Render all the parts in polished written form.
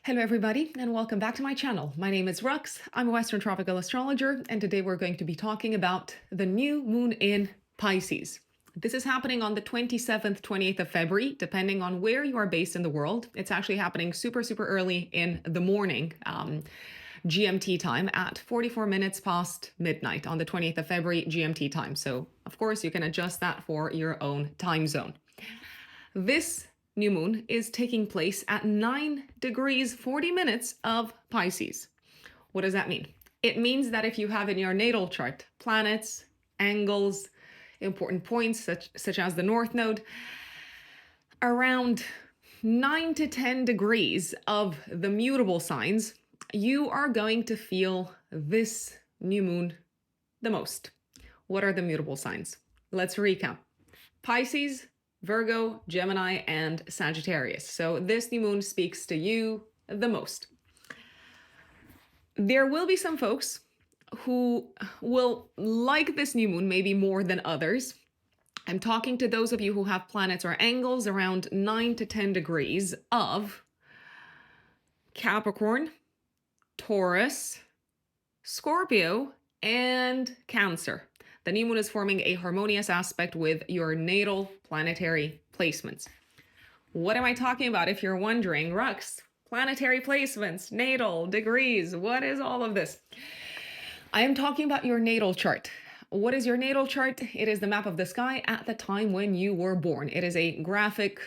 Hello everybody and welcome back to my channel. My name is Rux. I'm a Western tropical astrologer and today we're going to be talking about the new moon in Pisces. This is happening on the 27th, 28th of February, depending on where you are based in the world. It's actually happening super early in the morning, GMT time at 44 minutes past midnight on the 28th of February GMT time. So of course you can adjust that for your own time zone. This new moon is taking place at 9 degrees 40 minutes of Pisces. What does that mean? It means that if you have in your natal chart planets, angles, important points such as the North Node, around 9 to 10 degrees of the mutable signs, you are going to feel this new moon the most. What are the mutable signs? Let's recap. Pisces, Virgo, Gemini, and Sagittarius. So this new moon speaks to you the most. There will be some folks who will like this new moon maybe more than others. I'm talking to those of you who have planets or angles around 9 to 10 degrees of Capricorn, Taurus, Scorpio, and Cancer. The new moon is forming a harmonious aspect with your natal planetary placements. What am I talking about if you're wondering? Rux, planetary placements, natal, degrees, what is all of this? I am talking about your natal chart. What is your natal chart? It is the map of the sky at the time when you were born. It is a graphic,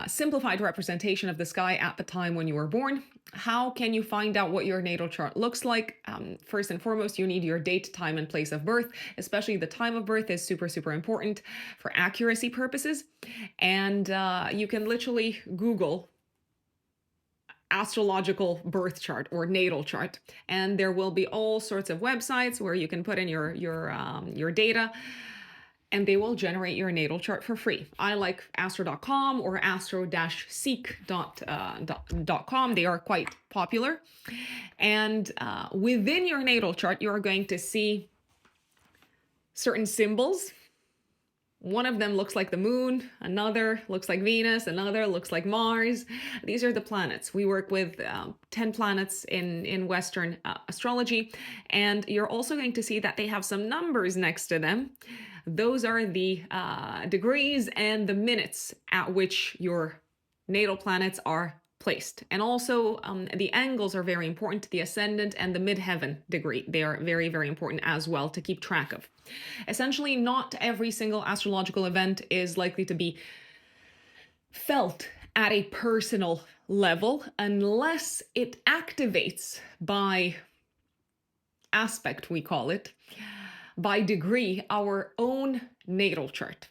simplified representation of the sky at the time when you were born. How can you find out what your natal chart looks like? First and foremost, you need your date, time, and place of birth. Especially the time of birth is super important for accuracy purposes. And you can literally Google astrological birth chart or natal chart, and there will be all sorts of websites where you can put in your data, and they will generate your natal chart for free. I like astro.com or astro-seek.com. They are quite popular. And within your natal chart, you're going to see certain symbols. One of them looks like the moon, another looks like Venus, another looks like Mars. These are the planets. We work with 10 planets in Western astrology, and you're also going to see that they have some numbers next to them. Those are the degrees and the minutes at which your natal planets are placed. And also the angles are very important, the ascendant and the midheaven degree. They are very important as well to keep track of. Essentially, not every single astrological event is likely to be felt at a personal level unless it activates by aspect, we call it, by degree, our own natal chart.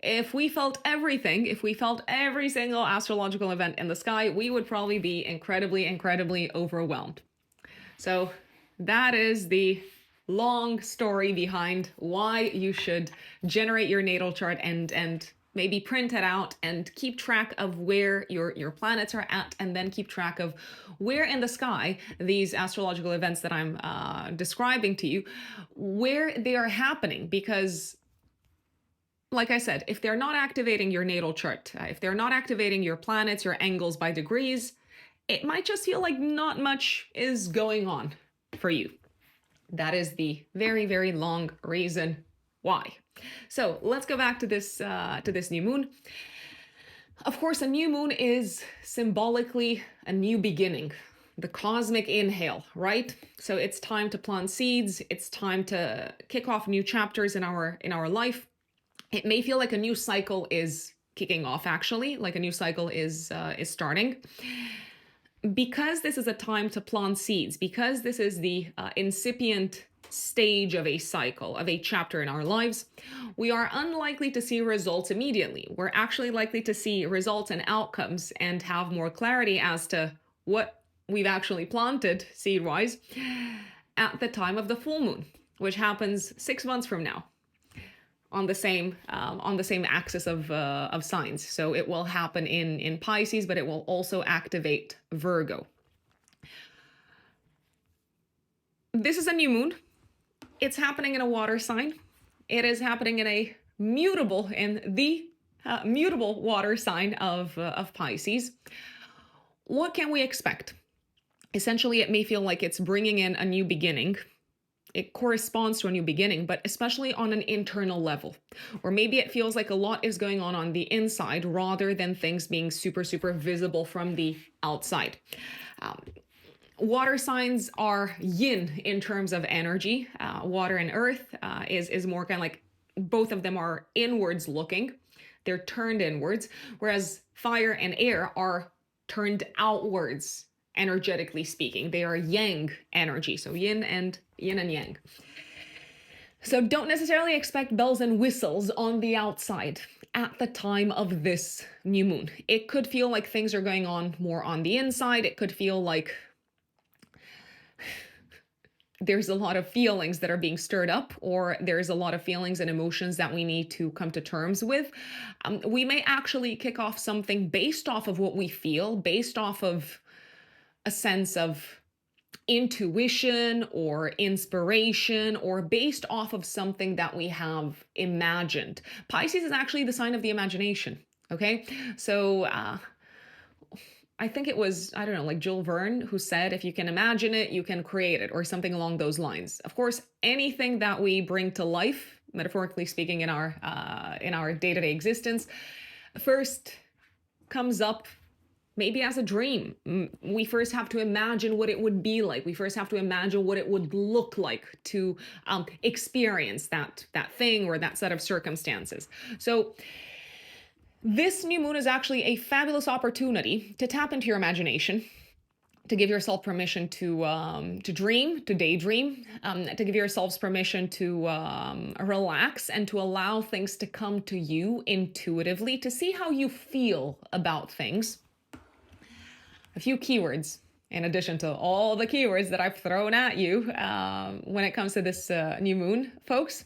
If we felt everything, if we felt every single astrological event in the sky, we would probably be incredibly overwhelmed. So that is the long story behind why you should generate your natal chart and maybe print it out and keep track of where your planets are at, and then keep track of where in the sky these astrological events that I'm describing to you, where they are happening. Because like I said, if they're not activating your natal chart, if they're not activating your planets, your angles by degrees, it might just feel like not much is going on for you. That is the very long reason why. So let's go back to this new moon. Of course, a new moon is symbolically a new beginning, the cosmic inhale, right? So it's time to plant seeds. It's time to kick off new chapters in our life. It may feel like a new cycle is kicking off, actually, like a new cycle is starting. Because this is a time to plant seeds, because this is the incipient stage of a cycle, of a chapter in our lives, we are unlikely to see results immediately. We're actually likely to see results and outcomes and have more clarity as to what we've actually planted seed-wise at the time of the full moon, which happens 6 months from now on the same axis of signs. So it will happen in Pisces, but it will also activate Virgo. This is a new moon. It's happening in a water sign. It is happening in the mutable water sign of Pisces. what can we expect? Essentially, it may feel like it's bringing in a new beginning. It corresponds to a new beginning, but especially on an internal level. Or maybe it feels like a lot is going on the inside rather than things being super, super visible from the outside. Um, Water signs are yin in terms of energy. Water and earth is more kind of like both of them are inwards looking. They're turned inwards, whereas fire and air are turned outwards, energetically speaking. They are yang energy, so yin and yang. So don't necessarily expect bells and whistles on the outside at the time of this new moon. It could feel like things are going on more on the inside. It could feel like there's a lot of feelings that are being stirred up, or there's a lot of feelings and emotions that we need to come to terms with. We may actually kick off something based off of what we feel, based off of a sense of intuition or inspiration, or based off of something that we have imagined. Pisces is actually the sign of the imagination. Okay. So, I think it was, I don't know, like Jules Verne who said, if you can imagine it, you can create it, or something along those lines. Of course, anything that we bring to life, metaphorically speaking, in our day-to-day existence, first comes up maybe as a dream. We first have to imagine what it would be like. We first have to imagine what it would look like to experience that thing or that set of circumstances. So this new moon is actually a fabulous opportunity to tap into your imagination, to give yourself permission to dream, to daydream, to give yourselves permission to relax and to allow things to come to you intuitively, to see how you feel about things. A few keywords, in addition to all the keywords that I've thrown at you when it comes to this new moon, folks.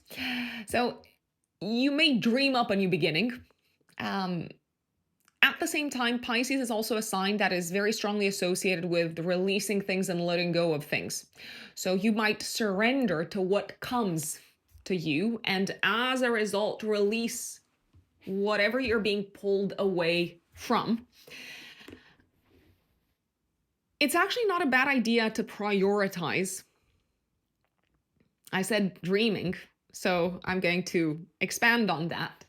So you may dream up a new beginning. At the same time, Pisces is also a sign that is very strongly associated with releasing things and letting go of things. So you might surrender to what comes to you, and as a result, release whatever you're being pulled away from. It's actually not a bad idea to prioritize. I said dreaming, so I'm going to expand on that.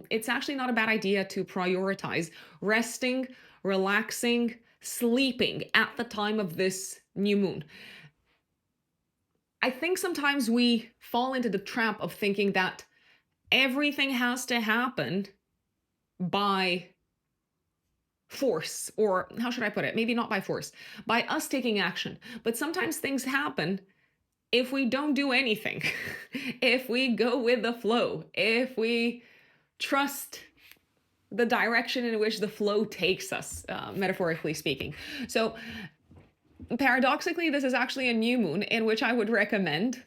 It's actually not a bad idea to prioritize resting, relaxing, sleeping at the time of this new moon. I think sometimes we fall into the trap of thinking that everything has to happen by force, or how should I put it? Maybe not by force, by us taking action. But sometimes things happen if we don't do anything, if we go with the flow, if we trust the direction in which the flow takes us, metaphorically speaking. So paradoxically, this is actually a new moon in which I would recommend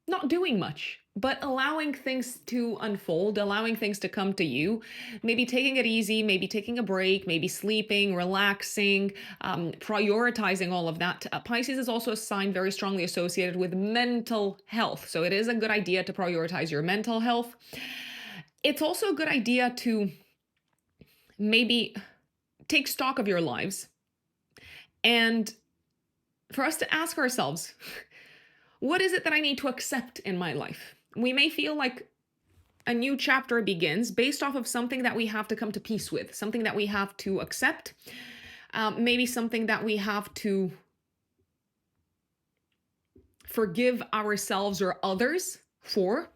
not doing much, but allowing things to unfold, allowing things to come to you, maybe taking it easy, maybe taking a break, maybe sleeping, relaxing, prioritizing all of that. Pisces is also a sign very strongly associated with mental health. So it is a good idea to prioritize your mental health. It's also a good idea to maybe take stock of your lives and for us to ask ourselves, what is it that I need to accept in my life? We may feel like a new chapter begins based off of something that we have to come to peace with, something that we have to accept, maybe something that we have to forgive ourselves or others for.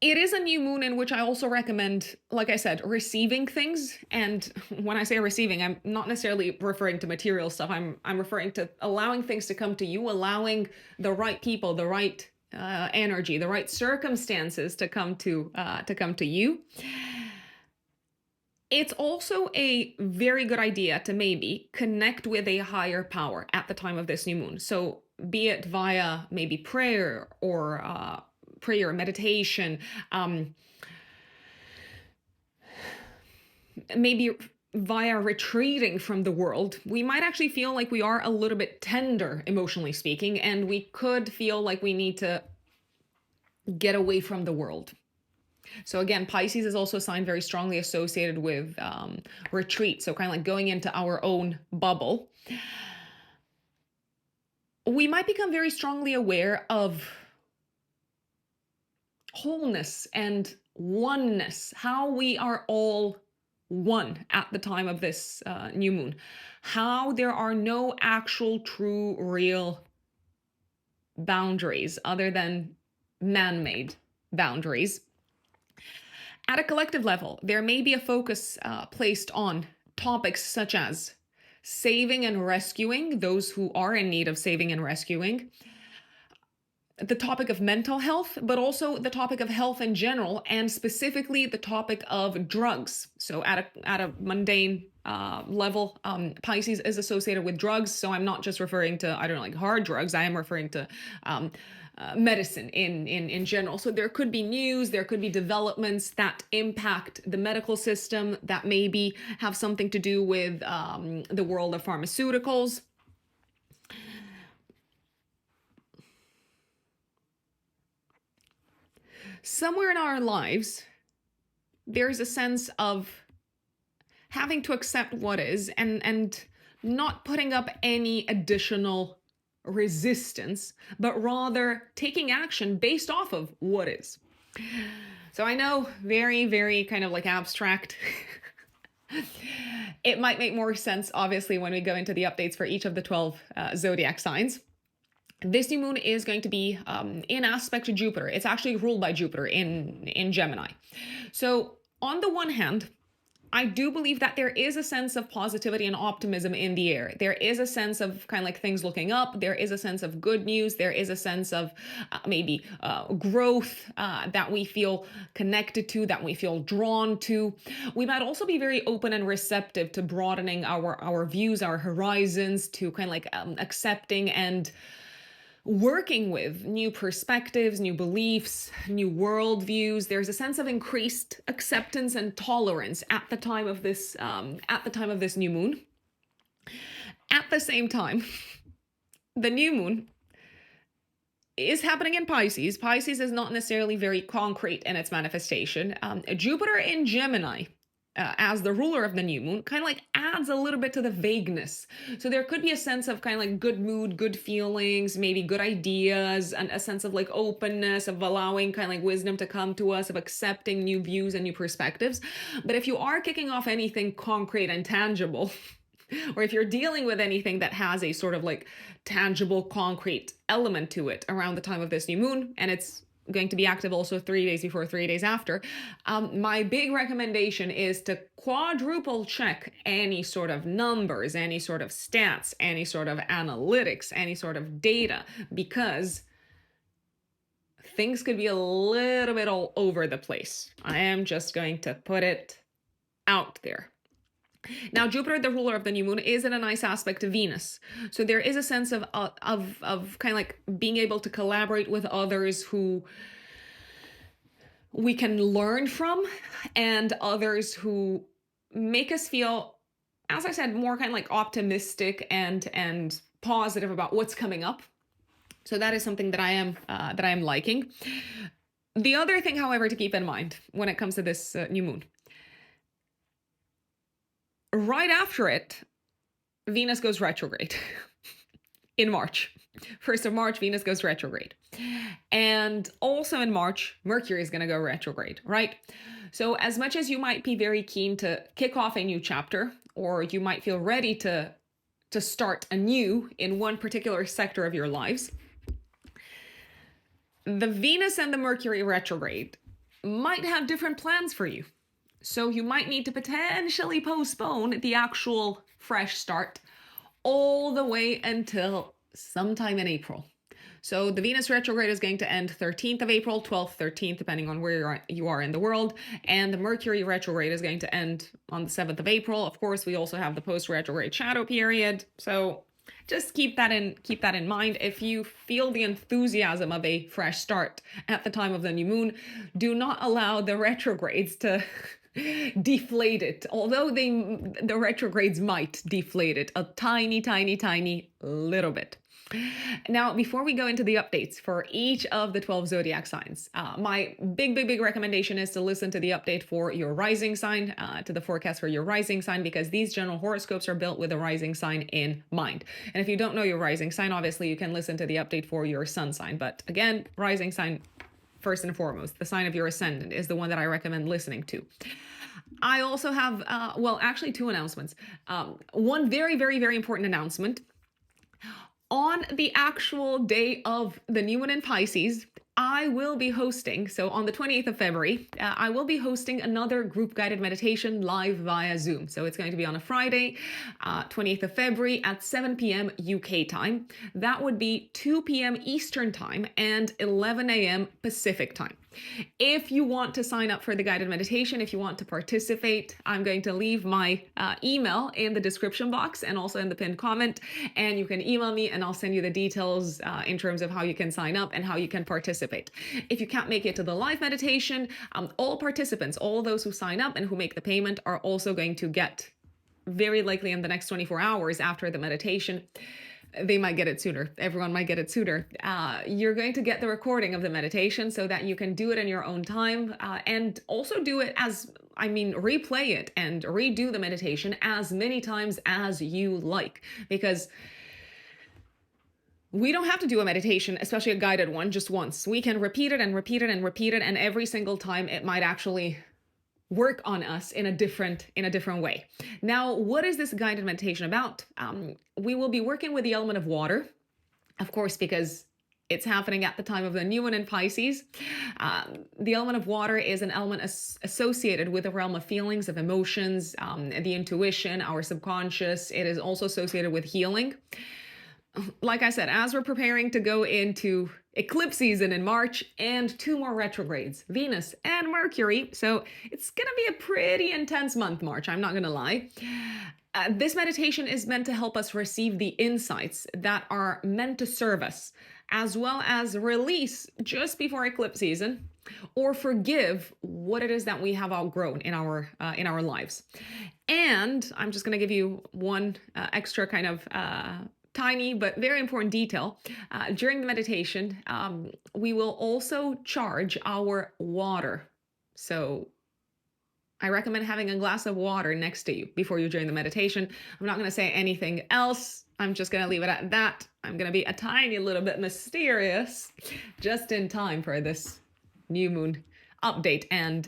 It is a new moon in which I also recommend, like I said, receiving things. And when I say receiving, I'm not necessarily referring to material stuff. I'm referring to allowing things to come to you, allowing the right people, the right energy, the right circumstances to come to you. It's also a very good idea to maybe connect with a higher power at the time of this new moon. So be it via maybe prayer or meditation, maybe via retreating from the world. We might actually feel like we are a little bit tender, emotionally speaking, and we could feel like we need to get away from the world. So again, Pisces is also a sign very strongly associated with retreat. So kind of like going into our own bubble. We might become very strongly aware of wholeness and oneness, how we are all one at the time of this new moon, how there are no actual, true, real boundaries other than man-made boundaries. At a collective level, there may be a focus placed on topics such as saving and rescuing those who are in need of saving and rescuing, the topic of mental health, but also the topic of health in general, and specifically the topic of drugs. So at a mundane level, Pisces is associated with drugs. So I'm not just referring to, I don't know, like hard drugs. I am referring to medicine in general. So there could be news, there could be developments that impact the medical system that maybe have something to do with the world of pharmaceuticals. Somewhere in our lives, there's a sense of having to accept what is and not putting up any additional resistance, but rather taking action based off of what is. So I know, very, very kind of like abstract. It might make more sense, obviously, when we go into the updates for each of the 12 zodiac signs. This new moon is going to be in aspect to Jupiter. It's actually ruled by Jupiter in Gemini. So on the one hand, I do believe that there is a sense of positivity and optimism in the air. There is a sense of kind of like things looking up. There is a sense of good news. There is a sense of maybe growth that we feel connected to, that we feel drawn to. We might also be very open and receptive to broadening our views, our horizons, to kind of like accepting and working with new perspectives, new beliefs, new worldviews. There's a sense of increased acceptance and tolerance at the time of this new moon. At the same time, the new moon is happening in Pisces. Pisces is not necessarily very concrete in its manifestation. Jupiter in Gemini, as the ruler of the new moon, kind of like adds a little bit to the vagueness. So there could be a sense of kind of like good mood, good feelings, maybe good ideas, and a sense of like openness, of allowing kind of like wisdom to come to us, of accepting new views and new perspectives. But if you are kicking off anything concrete and tangible, or if you're dealing with anything that has a sort of like tangible, concrete element to it around the time of this new moon, and it's going to be active also 3 days before, 3 days after, my big recommendation is to quadruple check any sort of numbers, any sort of stats, any sort of analytics, any sort of data, because things could be a little bit all over the place. I am just going to put it out there. Now, Jupiter, the ruler of the new moon, is in a nice aspect to Venus. So there is a sense of kind of like being able to collaborate with others who we can learn from, and others who make us feel, as I said, more kind of like optimistic and positive about what's coming up. So that is something that I am liking. The other thing, however, to keep in mind when it comes to this new moon, right after it, Venus goes retrograde in March. 1st of March, Venus goes retrograde. And also in March, Mercury is going to go retrograde, right? So as much as you might be very keen to kick off a new chapter, or you might feel ready to start anew in one particular sector of your lives, the Venus and the Mercury retrograde might have different plans for you. So you might need to potentially postpone the actual fresh start all the way until sometime in April. So the Venus retrograde is going to end 13th of April, 12th, 13th, depending on where you are in the world. And the Mercury retrograde is going to end on the 7th of April. Of course, we also have the post-retrograde shadow period. So just keep that in mind. If you feel the enthusiasm of a fresh start at the time of the new moon, do not allow the retrogrades to deflate it. Although the retrogrades might deflate it a tiny, tiny, tiny little bit. Now, before we go into the updates for each of the 12 zodiac signs, my big recommendation is to listen to the update for your rising sign, to the forecast for your rising sign, because these general horoscopes are built with a rising sign in mind. And if you don't know your rising sign, obviously you can listen to the update for your sun sign. But again, rising sign, first and foremost, the sign of your ascendant is the one that I recommend listening to. I also have, well, actually two announcements. One very important announcement. On the actual day of the new moon in Pisces, I will be hosting, so on the 28th of February, I will be hosting another group guided meditation live via Zoom. So it's going to be on a Friday, 28th of February at 7 p.m. UK time. That would be 2 p.m. Eastern time and 11 a.m. Pacific time. If you want to sign up for the guided meditation, if you want to participate, I'm going to leave my email in the description box and also in the pinned comment, and you can email me and I'll send you the details in terms of how you can sign up and how you can participate. If you can't make it to the live meditation, all participants, all those who sign up and who make the payment are also going to get, very likely in the next 24 hours after the meditation, they might get it sooner. Everyone might get it sooner. You're going to get the recording of the meditation so that you can do it in your own time, and also do it replay it and redo the meditation as many times as you like, because we don't have to do a meditation, especially a guided one, just once. We can repeat it and repeat it and repeat it, and every single time it might actually work on us in a different way. Now, what is this guided meditation about? We will be working with the element of water, of course, because it's happening at the time of the new moon in Pisces. The element of water is an element associated with the realm of feelings, of emotions, the intuition, our subconscious. It is also associated with healing. Like I said, as we're preparing to go into eclipse season in March and two more retrogrades, Venus and Mercury, so it's gonna be a pretty intense month, March, I'm not gonna lie. This meditation is meant to help us receive the insights that are meant to serve us, as well as release just before eclipse season, or forgive what it is that we have outgrown in our lives. And I'm just gonna give you one extra kind of tiny but very important detail. During the meditation, we will also charge our water. So I recommend having a glass of water next to you before you join the meditation. I'm not going to say anything else. I'm just going to leave it at that. I'm going to be a tiny little bit mysterious just in time for this new moon update and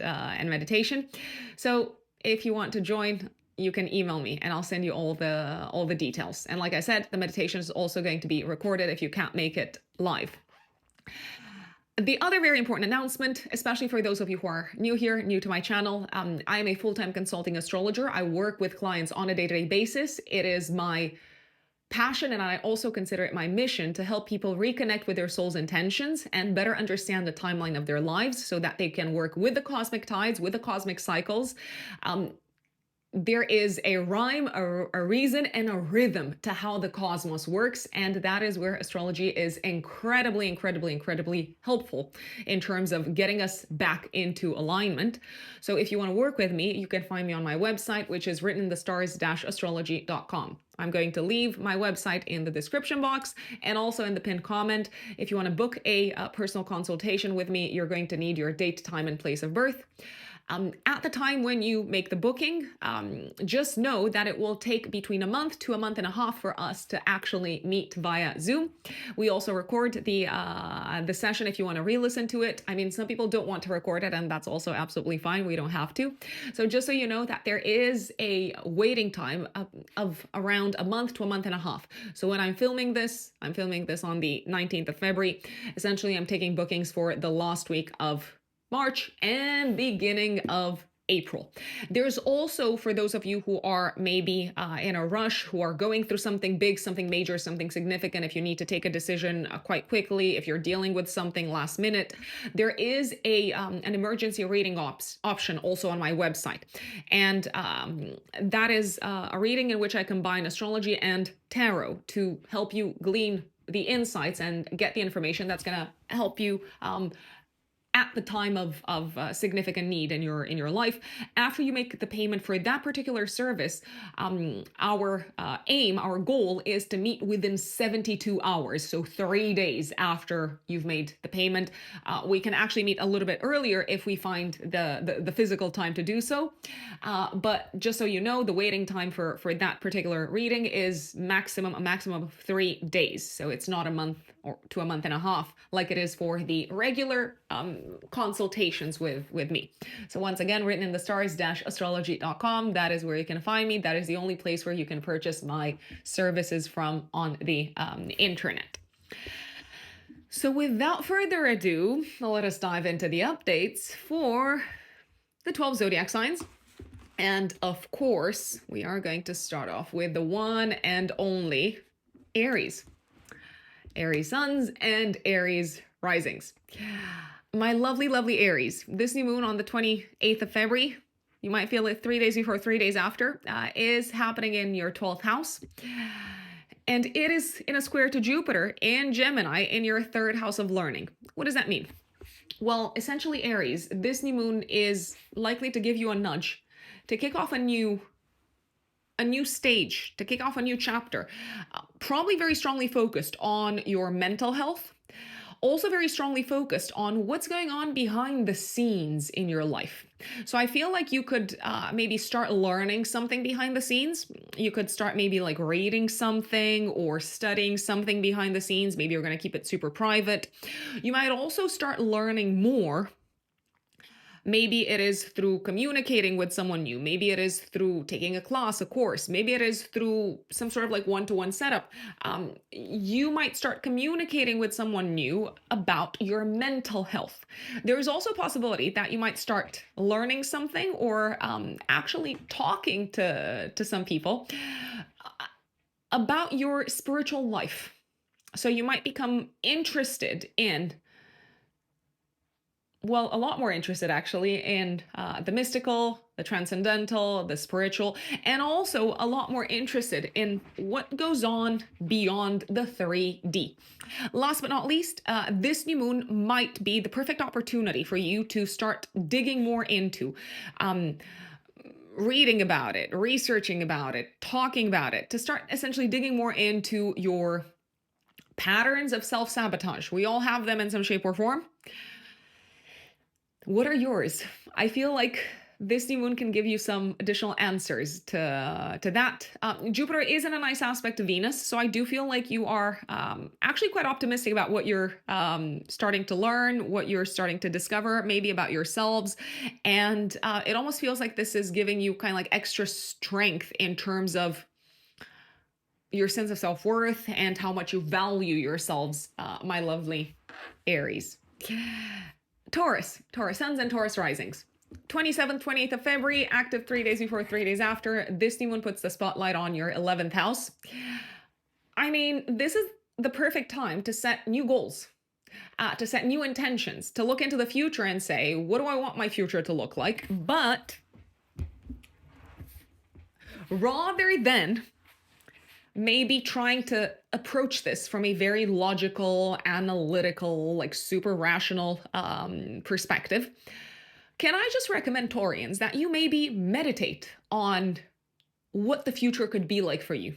meditation. So if you want to join, you can email me and I'll send you all the details. And like I said, the meditation is also going to be recorded if you can't make it live. The other very important announcement, especially for those of you who are new here, new to my channel, I am a full-time consulting astrologer. I work with clients on a day-to-day basis. It is my passion, and I also consider it my mission, to help people reconnect with their soul's intentions and better understand the timeline of their lives so that they can work with the cosmic tides, with the cosmic cycles. There is a rhyme, a reason, and a rhythm to how the cosmos works, and that is where astrology is incredibly helpful in terms of getting us back into alignment. So if you want to work with me, you can find me on my website, which is writtenthestars-astrology.com. I'm going to leave my website in the description box and also in the pinned comment. If you want to book a personal consultation with me, you're going to need your date, time, and place of birth. At the time when you make the booking, just know that it will take between a month to a month and a half for us to actually meet via Zoom. We also record the session if you want to re-listen to it. I mean, some people don't want to record it, and that's also absolutely fine. We don't have to. So just so you know that there is a waiting time of around a month to a month and a half. So when I'm filming this on the 19th of February. Essentially, I'm taking bookings for the last week of March and beginning of April. There's also, for those of you who are maybe in a rush, who are going through something big, something major, something significant, if you need to take a decision quite quickly, if you're dealing with something last minute, there is an emergency reading option also on my website. And that is a reading in which I combine astrology and tarot to help you glean the insights and get the information that's going to help you at the time of significant need in your life. After you make the payment for that particular service, our aim, our goal is to meet within 72 hours. So 3 days after you've made the payment. We can actually meet a little bit earlier if we find the physical time to do so. But just so you know, the waiting time for that particular reading is a maximum of 3 days. So it's not a month or to a month and a half like it is for the regular consultations with me. So once again, written in the stars-astrology.com, that is where you can find me. That is the only place where you can purchase my services from on the internet. So without further ado, let us dive into the updates for the 12 zodiac signs. And of course, we are going to start off with the one and only Aries. Aries suns and Aries risings. My lovely, lovely Aries, this new moon on the 28th of February, you might feel it 3 days before, 3 days after, is happening in your 12th house. And it is in a square to Jupiter in Gemini in your 3rd house of learning. What does that mean? Well, essentially, Aries, this new moon is likely to give you a nudge to kick off a new stage, to kick off a new chapter, probably very strongly focused on your mental health, also very strongly focused on what's going on behind the scenes in your life. So I feel like you could maybe start learning something behind the scenes. You could start maybe like reading something or studying something behind the scenes. Maybe you're going to keep it super private. You might also start learning more. Maybe it is through communicating with someone new. Maybe it is through taking a class, a course. Maybe it is through some sort of like one-to-one setup. You might start communicating with someone new about your mental health. There is also a possibility that you might start learning something or actually talking to some people about your spiritual life. So you might become interested in, well, a lot more interested actually in the mystical, the transcendental, the spiritual, and also a lot more interested in what goes on beyond the 3D. Last but not least, this new moon might be the perfect opportunity for you to start digging more into reading about it, researching about it, talking about it, to start essentially digging more into your patterns of self-sabotage. We all have them in some shape or form. What are yours? I feel like this new moon can give you some additional answers to that. Jupiter is in a nice aspect to Venus, so I do feel like you are actually quite optimistic about what you're starting to learn, what you're starting to discover, maybe about yourselves. And it almost feels like this is giving you kind of like extra strength in terms of your sense of self-worth and how much you value yourselves, my lovely Aries. Taurus suns and Taurus risings. 27th, 28th of February, active 3 days before, 3 days after. This new moon puts the spotlight on your 11th house. I mean, this is the perfect time to set new goals, to set new intentions, to look into the future and say, what do I want my future to look like? But rather than maybe trying to approach this from a very logical, analytical, like super rational perspective, can I just recommend Taurians that you maybe meditate on what the future could be like for you?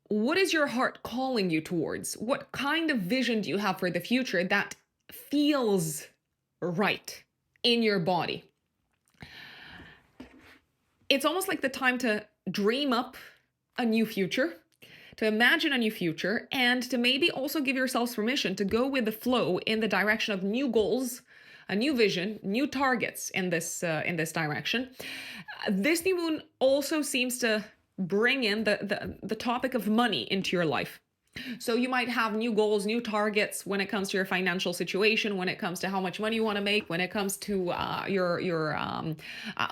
What is your heart calling you towards? What kind of vision do you have for the future that feels right in your body? It's almost like the time to dream up a new future, to imagine a new future, and to maybe also give yourselves permission to go with the flow in the direction of new goals, a new vision, new targets in this direction. This new moon also seems to bring in the topic of money into your life. So you might have new goals, new targets when it comes to your financial situation, when it comes to how much money you want to make, when it comes to your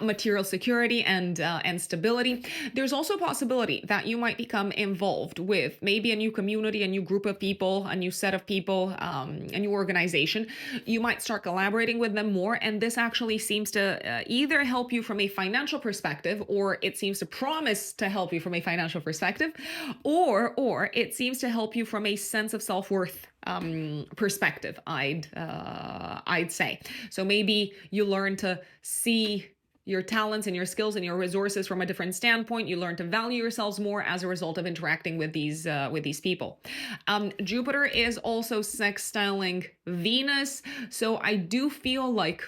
material security and stability. There's also a possibility that you might become involved with maybe a new community, a new group of people, a new set of people, a new organization. You might start collaborating with them more, and this actually seems to either help you from a financial perspective, or it seems to promise to help you from a financial perspective, or it seems to help you from a sense of self-worth perspective, I'd say. So maybe you learn to see your talents and your skills and your resources from a different standpoint. You learn to value yourselves more as a result of interacting with these people. Jupiter is also sextiling Venus, so I do feel like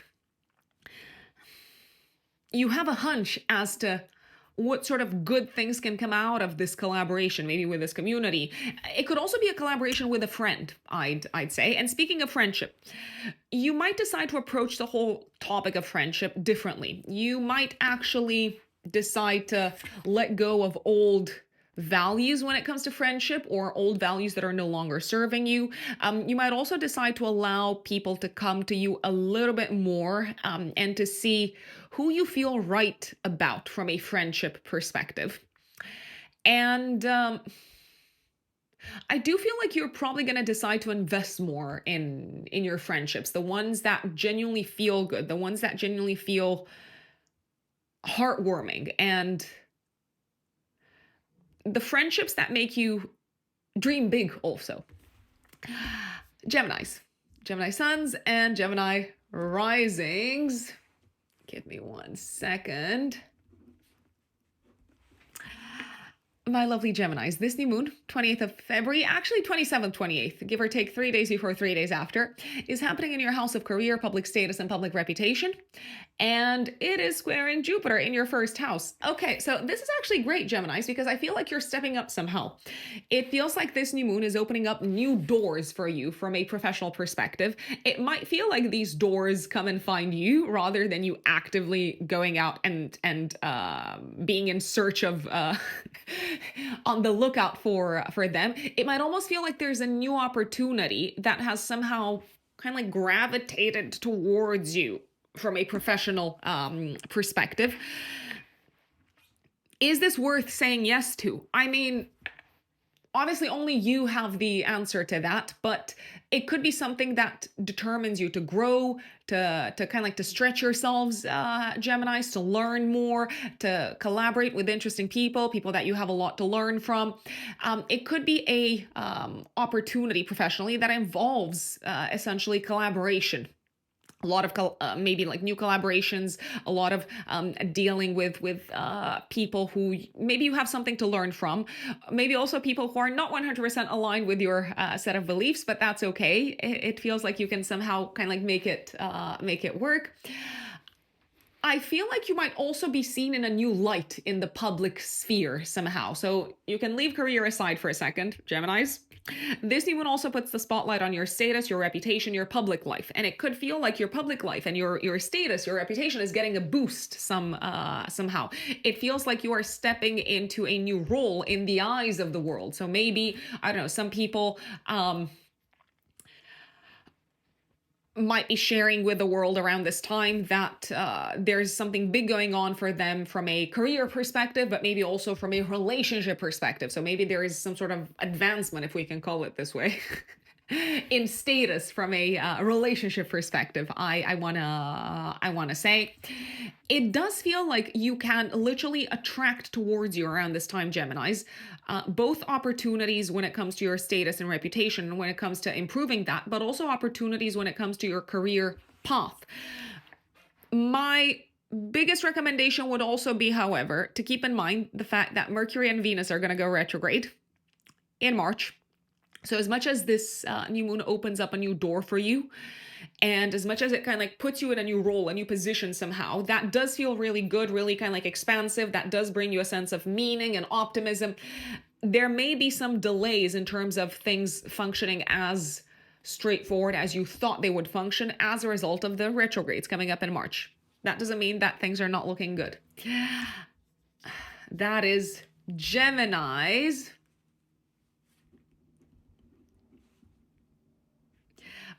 you have a hunch as to what sort of good things can come out of this collaboration, maybe with this community. It could also be a collaboration with a friend, I'd say. And speaking of friendship, you might decide to approach the whole topic of friendship differently. You might actually decide to let go of old values when it comes to friendship, or old values that are no longer serving you. You might also decide to allow people to come to you a little bit more, and to see who you feel right about from a friendship perspective. And I do feel like you're probably going to decide to invest more in your friendships, the ones that genuinely feel good, the ones that genuinely feel heartwarming, and the friendships that make you dream big also. Geminis, Gemini suns and Gemini risings. Give me 1 second. My lovely Geminis, this new moon, 28th of February, actually 27th, 28th, give or take 3 days before, 3 days after, is happening in your house of career, public status, and public reputation. And it is squaring Jupiter in your first house. Okay, so this is actually great, Geminis, because I feel like you're stepping up somehow. It feels like this new moon is opening up new doors for you from a professional perspective. It might feel like these doors come and find you rather than you actively going out and being in search of on the lookout for them. It might almost feel like there's a new opportunity that has somehow kind of like gravitated towards you from a professional perspective. Is this worth saying yes to? I mean, obviously only you have the answer to that, but it could be something that determines you to grow, to kind of like to stretch yourselves, Geminis, to learn more, to collaborate with interesting people that you have a lot to learn from. It could be a opportunity professionally that involves essentially collaboration. A lot of maybe like new collaborations, a lot of dealing with people who maybe you have something to learn from, maybe also people who are not 100% aligned with your set of beliefs, but that's okay. It feels like you can somehow kind of like make it work. I feel like you might also be seen in a new light in the public sphere somehow. So you can leave career aside for a second, Geminis. This new one also puts the spotlight on your status, your reputation, your public life. And it could feel like your public life and your status, your reputation is getting a boost somehow. It feels like you are stepping into a new role in the eyes of the world. So maybe, I don't know, some people might be sharing with the world around this time that there's something big going on for them from a career perspective, but maybe also from a relationship perspective. So maybe there is some sort of advancement, if we can call it this way, in status from a relationship perspective. I wanna say it does feel like you can literally attract towards you around this time, Geminis, both opportunities when it comes to your status and reputation, and when it comes to improving that, but also opportunities when it comes to your career path. My biggest recommendation would also be, however, to keep in mind the fact that Mercury and Venus are going to go retrograde in March. So as much as this new moon opens up a new door for you, and as much as it kind of like puts you in a new role, a new position somehow, that does feel really good, really kind of like expansive. That does bring you a sense of meaning and optimism. There may be some delays in terms of things functioning as straightforward as you thought they would function as a result of the retrogrades coming up in March. That doesn't mean that things are not looking good. That is Geminis.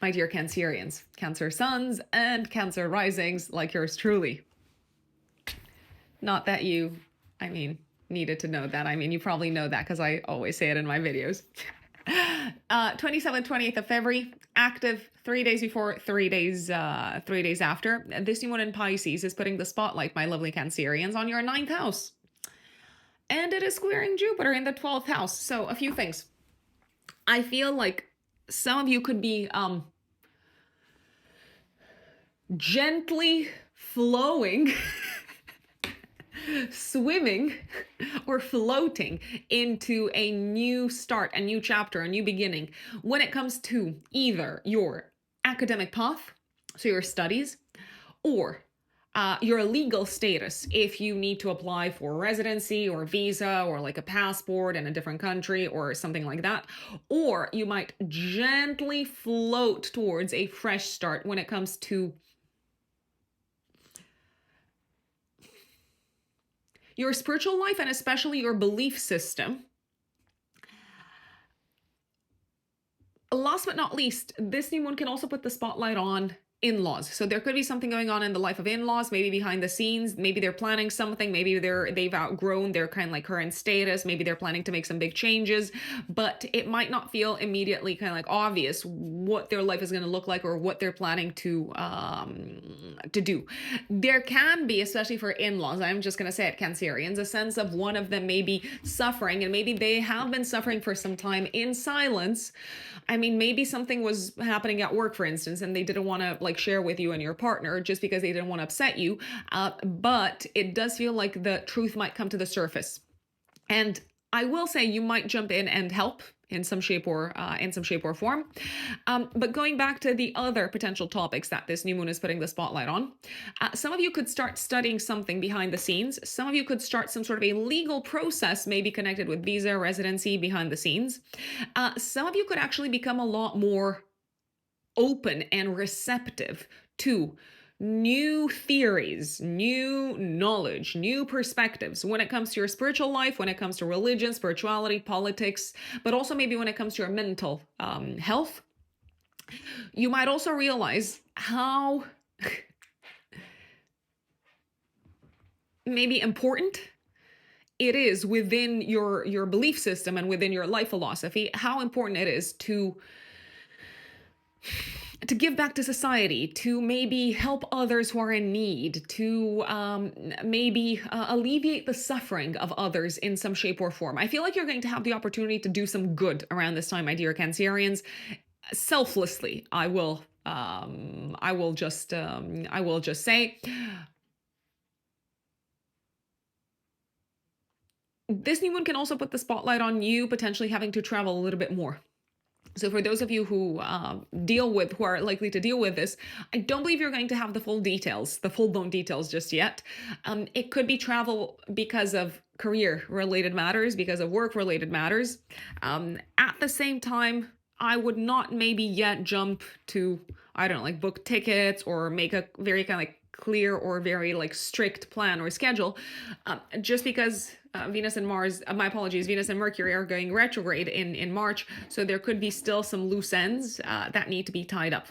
My dear Cancerians, Cancer suns and Cancer risings like yours truly. Not that you, needed to know that. You probably know that because I always say it in my videos. 27th, 28th of February, active 3 days before, 3 days after. This new one in Pisces is putting the spotlight, my lovely Cancerians, on your 9th house. And it is squaring Jupiter in the 12th house. So a few things. I feel like some of you could be gently flowing, swimming, or floating into a new start, a new chapter, a new beginning when it comes to either your academic path, so your studies, or your legal status if you need to apply for residency or visa or like a passport in a different country or something like that. Or you might gently float towards a fresh start when it comes to your spiritual life and especially your belief system. Last but not least, this new moon can also put the spotlight on in-laws. So there could be something going on in the life of in-laws, maybe behind the scenes. Maybe they're planning something. Maybe they've outgrown their kind of like current status. Maybe they're planning to make some big changes, but it might not feel immediately kind of like obvious what their life is going to look like or what they're planning to do. There can be, especially for in-laws, I'm just going to say it, Cancerians, a sense of one of them maybe suffering, and maybe they have been suffering for some time in silence. I mean, maybe something was happening at work, for instance, and they didn't want to like share with you and your partner just because they didn't want to upset you. But it does feel like the truth might come to the surface. And I will say you might jump in and help in some shape or form. But going back to the other potential topics that this new moon is putting the spotlight on, some of you could start studying something behind the scenes. Some of you could start some sort of a legal process, maybe connected with visa, residency behind the scenes. Some of you could actually become a lot more open and receptive to new theories, new knowledge, new perspectives when it comes to your spiritual life, when it comes to religion, spirituality, politics, but also maybe when it comes to your mental health. You might also realize how maybe important it is within your belief system and within your life philosophy, how important it is to give back to society, to maybe help others who are in need, to maybe alleviate the suffering of others in some shape or form. I feel like you're going to have the opportunity to do some good around this time, my dear Cancerians. Selflessly, I will just say, this new moon can also put the spotlight on you potentially having to travel a little bit more. So for those of you who are likely to deal with this, I don't believe you're going to have the full-blown details just yet. It could be travel because of career-related matters, because of work-related matters. At the same time, I would not maybe yet jump to, I don't know, like book tickets or make a very kind of like clear or very like strict plan or schedule, just because Venus and Mercury are going retrograde in March, so there could be still some loose ends that need to be tied up.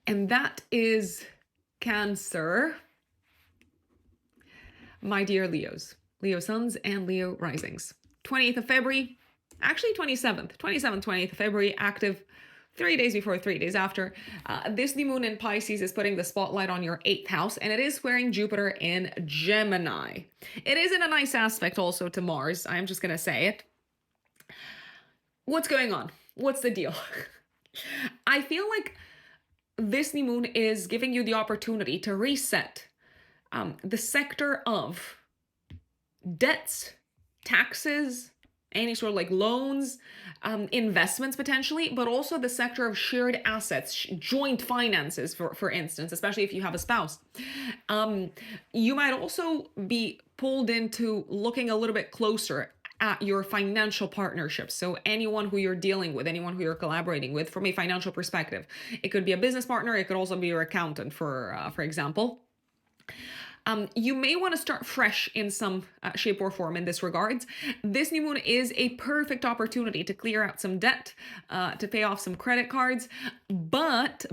And that is Cancer, my dear Leos, Leo suns and Leo risings. 28th of February, actually 27th, 28th of February, active 3 days before, 3 days after. This new moon in Pisces is putting the spotlight on your 8th house, and it is squaring Jupiter in Gemini. It is in a nice aspect also to Mars. I'm just going to say it. What's going on? What's the deal? I feel like this new moon is giving you the opportunity to reset the sector of debts, taxes, any sort of like loans, investments potentially, but also the sector of shared assets, joint finances, for instance, especially if you have a spouse. You might also be pulled into looking a little bit closer at your financial partnerships. So anyone who you're dealing with, anyone who you're collaborating with from a financial perspective. It could be a business partner. It could also be your accountant, for example. You may want to start fresh in some shape or form in this regards. This new moon is a perfect opportunity to clear out some debt, to pay off some credit cards. But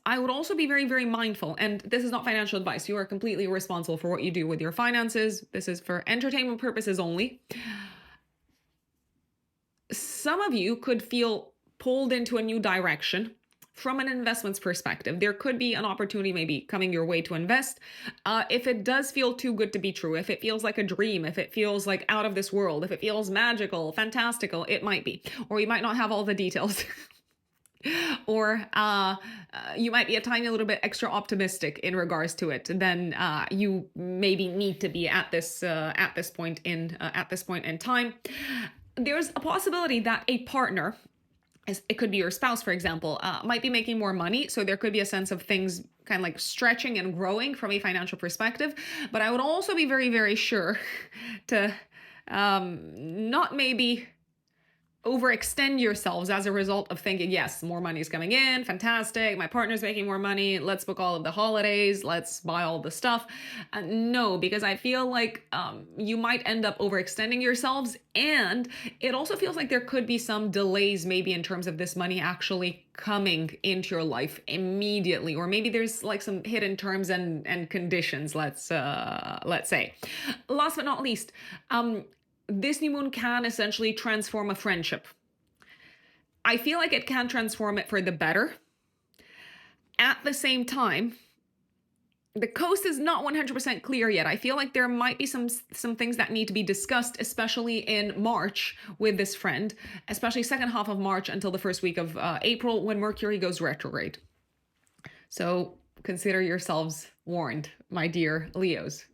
I would also be very, very mindful, and this is not financial advice. You are completely responsible for what you do with your finances. This is for entertainment purposes only. Some of you could feel pulled into a new direction from an investments perspective. There could be an opportunity maybe coming your way to invest. If it does feel too good to be true, if it feels like a dream, if it feels like out of this world, if it feels magical, fantastical, it might be. Or you might not have all the details. Or you might be a tiny little bit extra optimistic in regards to it than you maybe need to be at this point in time. There's a possibility that a partner, it could be your spouse, for example, might be making more money. So there could be a sense of things kind of like stretching and growing from a financial perspective. But I would also be very, very sure to not maybe overextend yourselves as a result of thinking, yes, more money is coming in, fantastic, my partner's making more money, let's book all of the holidays, let's buy all the stuff. No, because I feel like you might end up overextending yourselves, and it also feels like there could be some delays maybe in terms of this money actually coming into your life immediately, or maybe there's like some hidden terms and conditions, let's say. Last but not least, this new moon can essentially transform a friendship. I feel like it can transform it for the better. At the same time, the coast is not 100% clear yet. I feel like there might be some things that need to be discussed, especially in March with this friend, especially second half of March until the first week of April when Mercury goes retrograde. So consider yourselves warned, my dear Leos.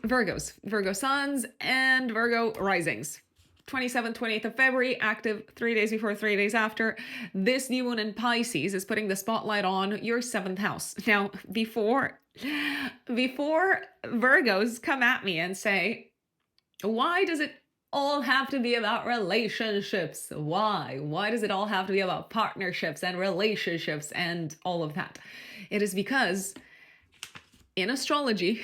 Virgos, Virgo suns and Virgo risings. 27th, 28th of February, active 3 days before, 3 days after. This new moon in Pisces is putting the spotlight on your 7th house. Now, before Virgos come at me and say, why does it all have to be about relationships? Why? Why does it all have to be about partnerships and relationships and all of that? It is because in astrology,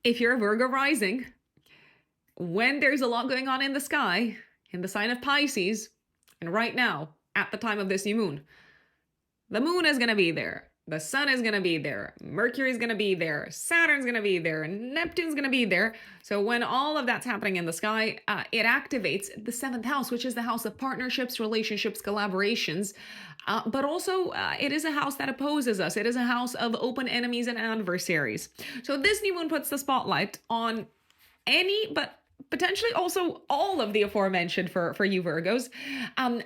if you're a Virgo rising, when there's a lot going on in the sky, in the sign of Pisces, and right now, at the time of this new moon, the moon is going to be there, the sun is going to be there, Mercury is going to be there, Saturn's going to be there, and Neptune's going to be there. So when all of that's happening in the sky, it activates the 7th house, which is the house of partnerships, relationships, collaborations. But also, it is a house that opposes us. It is a house of open enemies and adversaries. So this new moon puts the spotlight on any, but potentially also all of the aforementioned for you Virgos.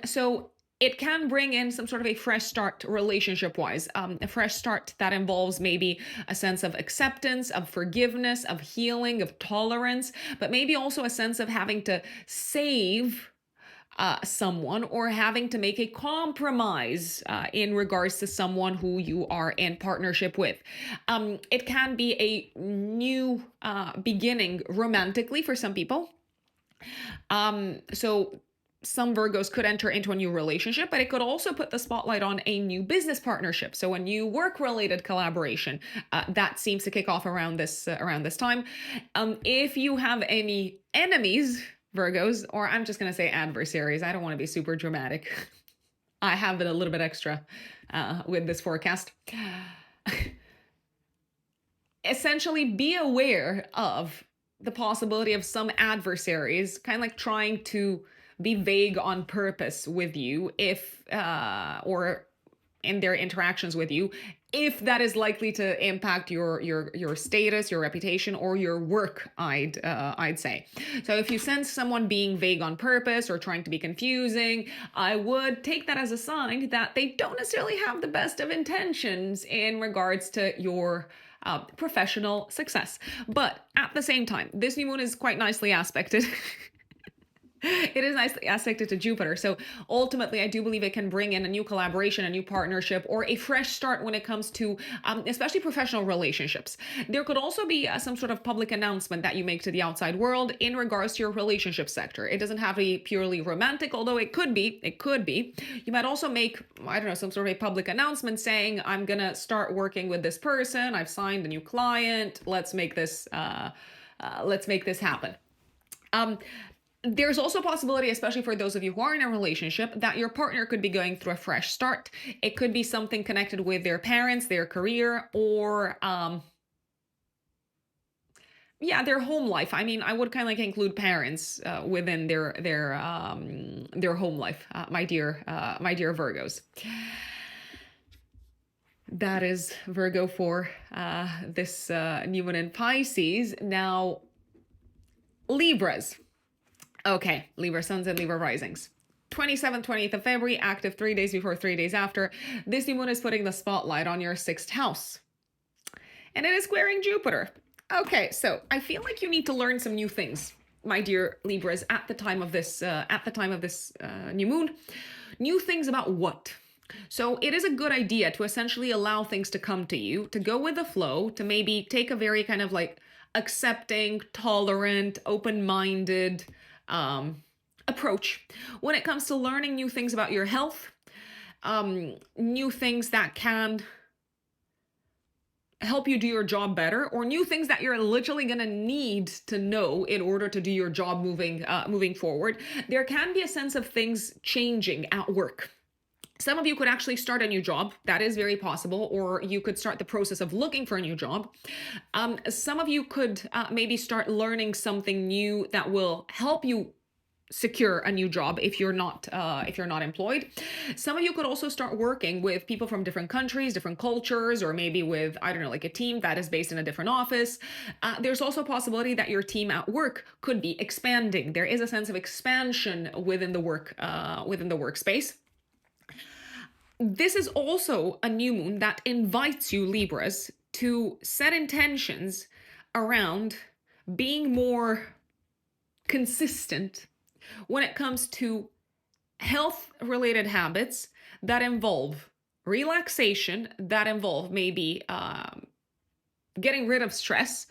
So it can bring in some sort of a fresh start relationship-wise, a fresh start that involves maybe a sense of acceptance, of forgiveness, of healing, of tolerance, but maybe also a sense of having to save someone or having to make a compromise in regards to someone who you are in partnership with. It can be a new beginning romantically for some people. So some Virgos could enter into a new relationship, but it could also put the spotlight on a new business partnership. So a new work-related collaboration that seems to kick off around this time. If you have any enemies, Virgos, or I'm just going to say adversaries. I don't want to be super dramatic. I have it a little bit extra with this forecast. Essentially, be aware of the possibility of some adversaries kind of like trying to be vague on purpose with you or in their interactions with you, if that is likely to impact your status, your reputation, or your work, I'd say. So if you sense someone being vague on purpose or trying to be confusing, I would take that as a sign that they don't necessarily have the best of intentions in regards to your professional success. But at the same time, this new moon is quite nicely aspected. It is nicely aspected to Jupiter. So ultimately, I do believe it can bring in a new collaboration, a new partnership, or a fresh start when it comes to especially professional relationships. There could also be some sort of public announcement that you make to the outside world in regards to your relationship sector. It doesn't have to be purely romantic, although it could be. It could be. You might also make, I don't know, some sort of a public announcement saying, I'm going to start working with this person. I've signed a new client. Let's make this happen. There's also a possibility, especially for those of you who are in a relationship, that your partner could be going through a fresh start. It could be something connected with their parents, their career, or yeah, their home life. I mean, I would kind of like include parents within their home life. My dear Virgos. That is Virgo for this new moon in Pisces. Now, Libras. Okay, Libra suns and Libra risings. 27th, 28th of February, active 3 days before, 3 days after. This new moon is putting the spotlight on your 6th house. And it is squaring Jupiter. Okay, so I feel like you need to learn some new things, my dear Libras, at the time of this new moon. New things about what? So it is a good idea to essentially allow things to come to you, to go with the flow, to maybe take a very kind of like accepting, tolerant, open-minded approach when it comes to learning new things about your health, new things that can help you do your job better, or new things that you're literally going to need to know in order to do your job moving forward. There can be a sense of things changing at work. Some of you could actually start a new job. That is very possible. Or you could start the process of looking for a new job. Some of you could maybe start learning something new that will help you secure a new job if you're not employed. Some of you could also start working with people from different countries, different cultures, or maybe with, I don't know, like a team that is based in a different office. There's also a possibility that your team at work could be expanding. There is a sense of expansion within the workspace. This is also a new moon that invites you, Libras, to set intentions around being more consistent when it comes to health-related habits that involve relaxation, that involve maybe getting rid of stress,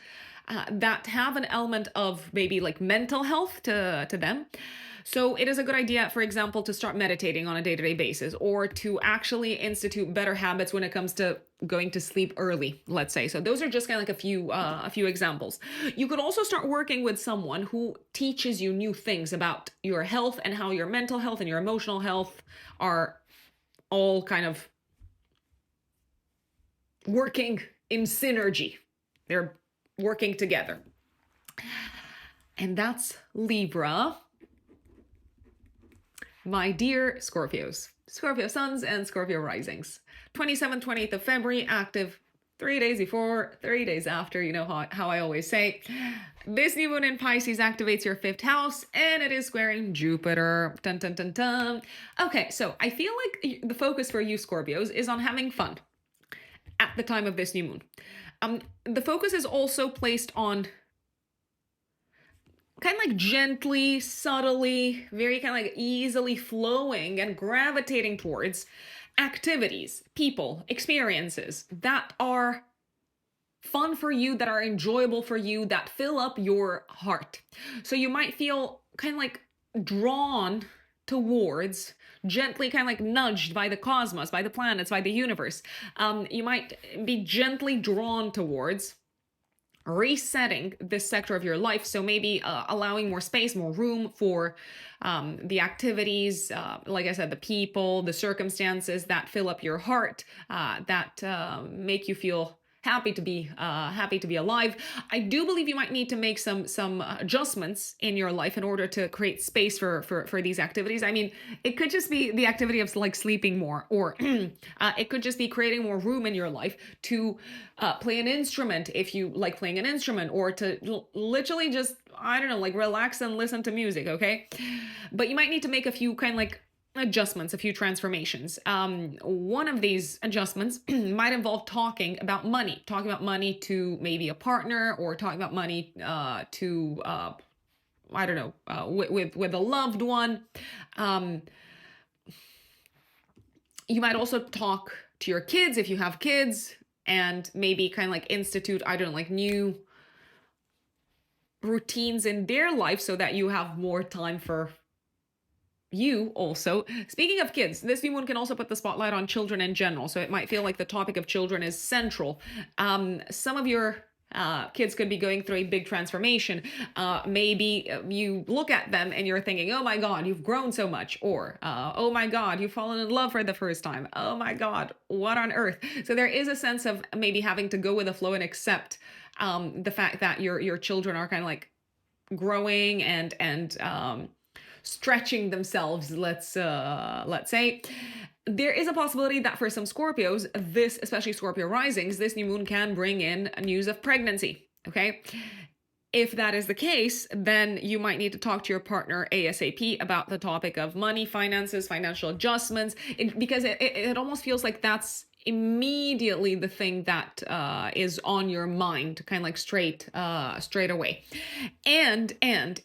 that have an element of maybe like mental health to them. So it is a good idea, for example, to start meditating on a day-to-day basis, or to actually institute better habits when it comes to going to sleep early, let's say. So those are just kind of like a few examples. You could also start working with someone who teaches you new things about your health and how your mental health and your emotional health are all kind of working in synergy. They're working together. And that's Libra. My dear Scorpios, Scorpio suns and Scorpio risings. 27th, 28th of February, active 3 days before, 3 days after, you know how I always say. This new moon in Pisces activates your 5th house, and it is squaring Jupiter. Dun, dun, dun, dun. Okay, so I feel like the focus for you Scorpios is on having fun at the time of this new moon. The focus is also placed on kind of like gently, subtly, very kind of like easily flowing and gravitating towards activities, people, experiences that are fun for you, that are enjoyable for you, that fill up your heart. So you might feel kind of like drawn towards, gently kind of like nudged by the cosmos, by the planets, by the universe. You might be gently drawn towards resetting this sector of your life. So maybe allowing more space, more room for the activities, like I said, the people, the circumstances that fill up your heart, that make you feel happy to be alive. I do believe you might need to make some adjustments in your life in order to create space for these activities. I mean, it could just be the activity of like sleeping more, or it could just be creating more room in your life to play an instrument if you like playing an instrument, or to literally just, I don't know, like relax and listen to music, okay? But you might need to make a few kind of like adjustments, a few transformations. One of these adjustments might involve talking about money to maybe a partner, or talking about money to I don't know, with a loved one. You might also talk to your kids if you have kids, and maybe kind of like institute, I don't know, like new routines in their life so that you have more time for you also. Speaking of kids, this new moon can also put the spotlight on children in general. So it might feel like the topic of children is central. Some of your kids could be going through a big transformation. Maybe you look at them and you're thinking, oh my God, you've grown so much. Or, oh my God, you've fallen in love for the first time. Oh my God, what on earth? So there is a sense of maybe having to go with the flow and accept The fact that your children are kind of like growing and stretching themselves, let's say. There is a possibility that for some Scorpios, this, especially Scorpio risings, this new moon can bring in news of pregnancy. Okay. If that is the case, then you might need to talk to your partner ASAP about the topic of money, finances, financial adjustments, because it almost feels like that's immediately the thing that is on your mind, kind of like straight away. And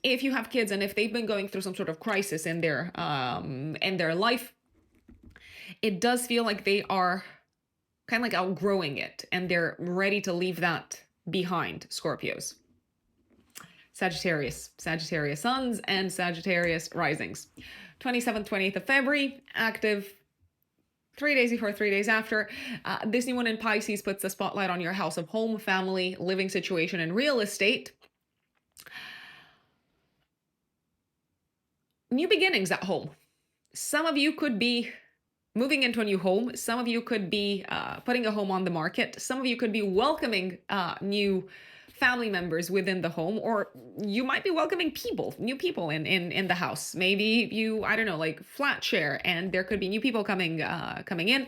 if you have kids and if they've been going through some sort of crisis in their life, it does feel like they are kind of like outgrowing it and they're ready to leave that behind, Scorpios. Sagittarius suns and Sagittarius risings. 27th, 28th of February, active 3 days before, 3 days after. This new one in Pisces puts the spotlight on your house of home, family, living situation, and real estate. New beginnings at home. Some of you could be moving into a new home. Some of you could be putting a home on the market. Some of you could be welcoming new family members within the home, or you might be welcoming new people in the house. Maybe you, I don't know, like flat share, and there could be new people coming in.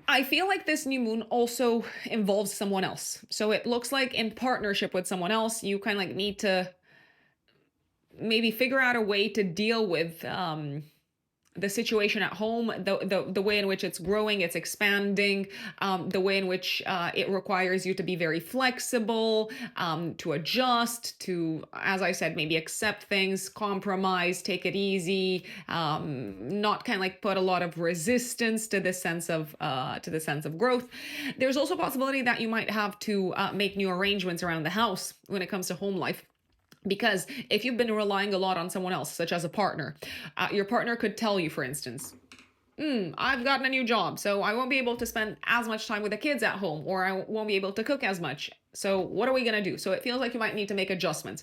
I feel like this new moon also involves someone else. So it looks like in partnership with someone else, you kind of like need to maybe figure out a way to deal with the situation at home, the way in which it's growing, it's expanding, the way in which it requires you to be very flexible, to adjust, to, as I said, maybe accept things, compromise, take it easy, not kind of like put a lot of resistance to this sense of growth. There's also a possibility that you might have to make new arrangements around the house when it comes to home life. Because if you've been relying a lot on someone else, such as a partner, your partner could tell you, for instance, I've gotten a new job, so I won't be able to spend as much time with the kids at home, or I won't be able to cook as much. So what are we going to do? So it feels like you might need to make adjustments.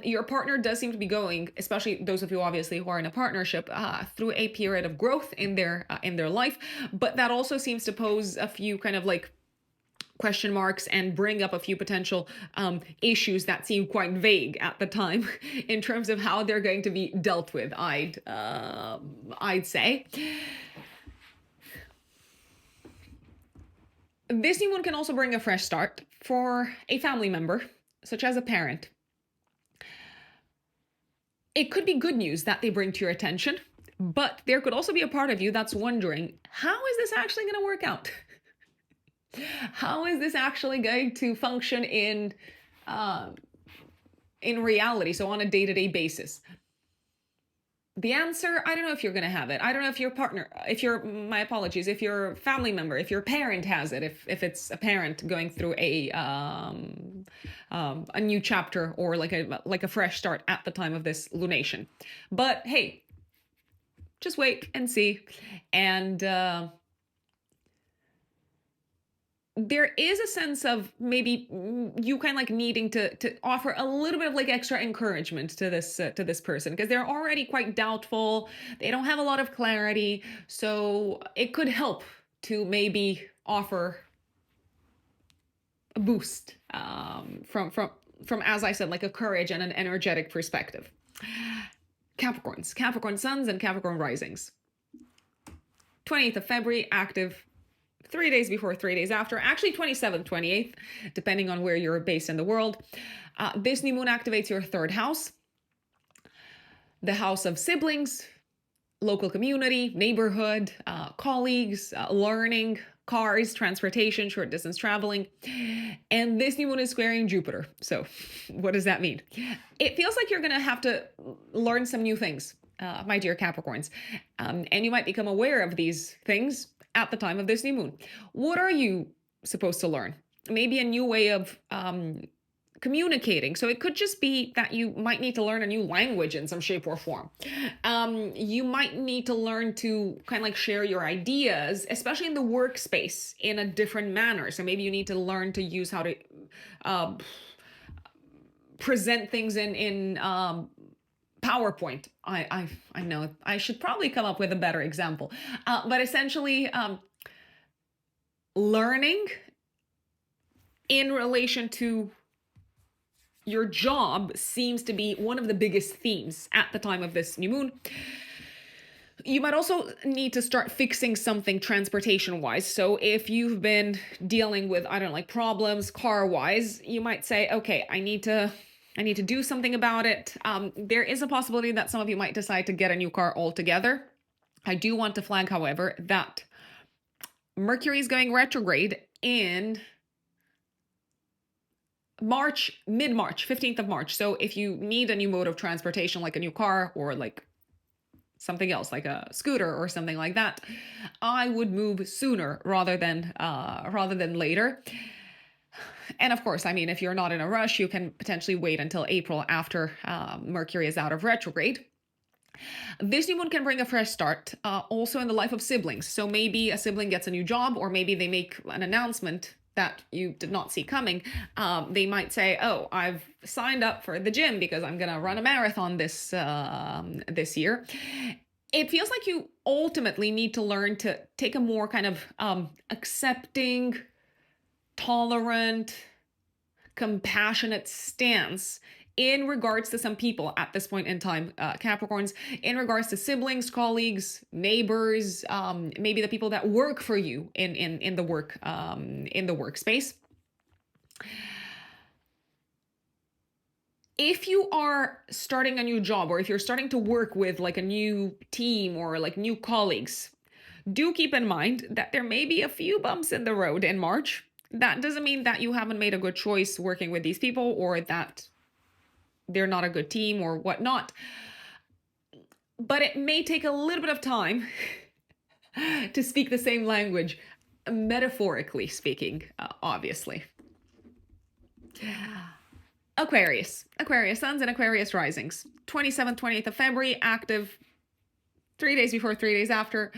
Your partner does seem to be going, especially those of you obviously who are in a partnership, through a period of growth in their life. But that also seems to pose a few kind of like question marks and bring up a few potential issues that seem quite vague at the time in terms of how they're going to be dealt with, I'd say. This new moon can also bring a fresh start for a family member, such as a parent. It could be good news that they bring to your attention, but there could also be a part of you that's wondering, how is this actually going to work out? How is this actually going to function in reality, so on a day-to-day basis? The answer, I don't know if you're going to have it. I don't know if your partner, if your family member, if your parent has it, if it's a parent going through a new chapter or like a fresh start at the time of this lunation. But hey, just wait and see. And there is a sense of maybe you kind of like needing to offer a little bit of like extra encouragement to this person, because they're already quite doubtful. They don't have a lot of clarity. So it could help to maybe offer a boost from, as I said, like a courage and an energetic perspective. Capricorn suns and Capricorn risings. 28th of February, active 3 days before, 3 days after, actually 27th, 28th, depending on where you're based in the world. This new moon activates your third house, the house of siblings, local community, neighborhood, colleagues, learning, cars, transportation, short distance traveling. And this new moon is squaring Jupiter. So what does that mean? It feels like you're going to have to learn some new things, my dear Capricorns. And you might become aware of these things at the time of this new moon. What are you supposed to learn? Maybe a new way of communicating. So it could just be that you might need to learn a new language in some shape or form. You might need to learn to kind of like share your ideas, especially in the workspace, in a different manner. So maybe you need to learn to use how to present things in PowerPoint. I know I should probably come up with a better example, but essentially learning in relation to your job seems to be one of the biggest themes at the time of this new moon. You might also need to start fixing something transportation wise. So if you've been dealing with, I don't know, like problems car wise, you might say, okay, I need to do something about it. There is a possibility that some of you might decide to get a new car altogether. I do want to flag, however, that Mercury is going retrograde in March, mid-March, 15th of March. So if you need a new mode of transportation, like a new car or like something else, like a scooter or something like that, I would move sooner rather than later. And of course, I mean, if you're not in a rush, you can potentially wait until April after Mercury is out of retrograde. This new moon can bring a fresh start also in the life of siblings. So maybe a sibling gets a new job, or maybe they make an announcement that you did not see coming. They might say, oh, I've signed up for the gym because I'm going to run a marathon this year. It feels like you ultimately need to learn to take a more kind of accepting, tolerant, compassionate stance in regards to some people at this point in time, Capricorns, in regards to siblings, colleagues, neighbors, maybe the people that work for you in the workspace. If you are starting a new job, or if you're starting to work with like a new team or like new colleagues, do keep in mind that there may be a few bumps in the road in March. That doesn't mean that you haven't made a good choice working with these people, or that they're not a good team or whatnot. But it may take a little bit of time to speak the same language, metaphorically speaking, obviously. Aquarius suns and Aquarius risings. 27th, 28th of February, active 3 days before, 3 days after.